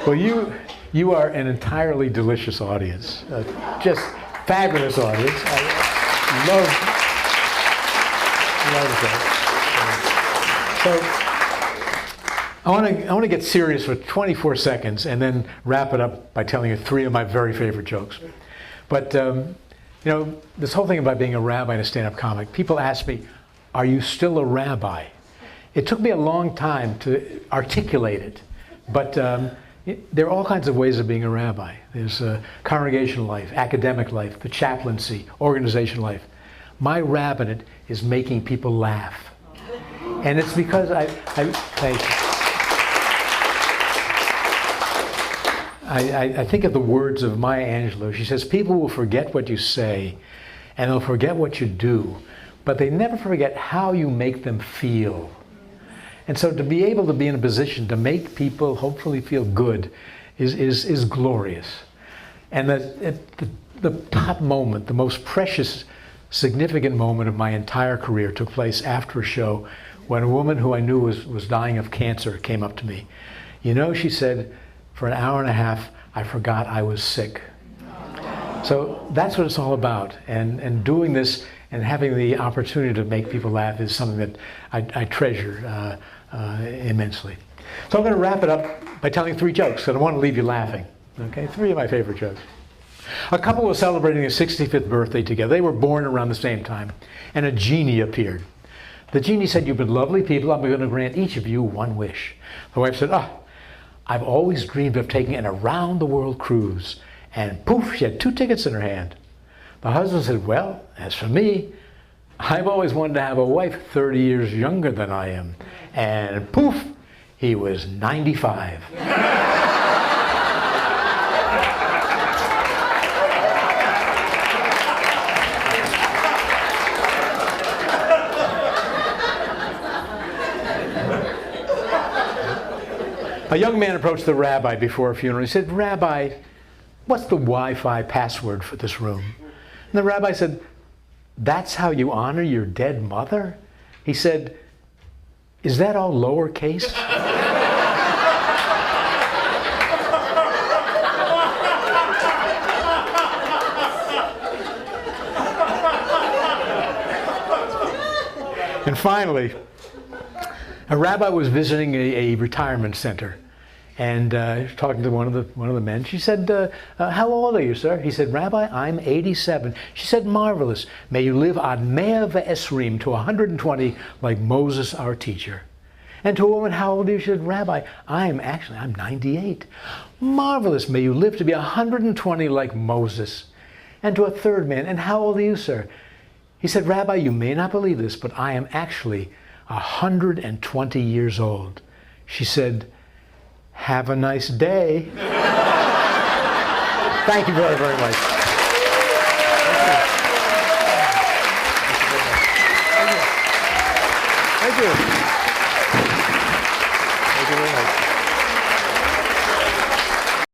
Well, you are an entirely delicious audience, just fabulous audience. I love that. So I want to get serious for 24 seconds and then wrap it up by telling you 3 of my very favorite jokes. But this whole thing about being a rabbi and a stand-up comic, people ask me, "Are you still a rabbi?" It took me a long time to articulate it, but there are all kinds of ways of being a rabbi. There's congregational life, academic life, the chaplaincy, organization life. My rabbinate is making people laugh. And it's because thank you. I think of the words of Maya Angelou. She says, people will forget what you say and they'll forget what you do, but they never forget how you make them feel. And so to be able to be in a position to make people hopefully feel good is glorious. And the top moment, the most precious, significant moment of my entire career took place after a show when a woman who I knew was dying of cancer came up to me. "You know," she said, "for an hour and a half, I forgot I was sick." So that's what it's all about. And doing this and having the opportunity to make people laugh is something that I treasure immensely. So I'm going to wrap it up by telling 3 jokes, because I want to leave you laughing. Okay, 3 of my favorite jokes. A couple was celebrating their 65th birthday together. They were born around the same time, and a genie appeared. The genie said, "You've been lovely people. I'm going to grant each of you 1 wish." The wife said, "I've always dreamed of taking an around-the-world cruise." And poof, she had 2 tickets in her hand. The husband said, "Well, as for me, I've always wanted to have a wife 30 years younger than I am." And poof, he was 95. A young man approached the rabbi before a funeral. He said, "Rabbi, what's the Wi-Fi password for this room?" And the rabbi said, "That's how you honor your dead mother?" He said, "Is that all lowercase?" And finally, a rabbi was visiting a retirement center and talking to one of the men. She said, "How old are you, sir?" He said, "Rabbi, I'm 87. She said, "Marvelous. May you live ad mea ve'esrim, to 120, like Moses, our teacher." And to a woman, "How old are you?" She said, "Rabbi, I'm 98. "Marvelous. May you live to be 120 like Moses." And to a third man, "And how old are you, sir?" He said, "Rabbi, you may not believe this, but I am actually 120 years old." She said, "Have a nice day." Thank you very, very much. Thank you.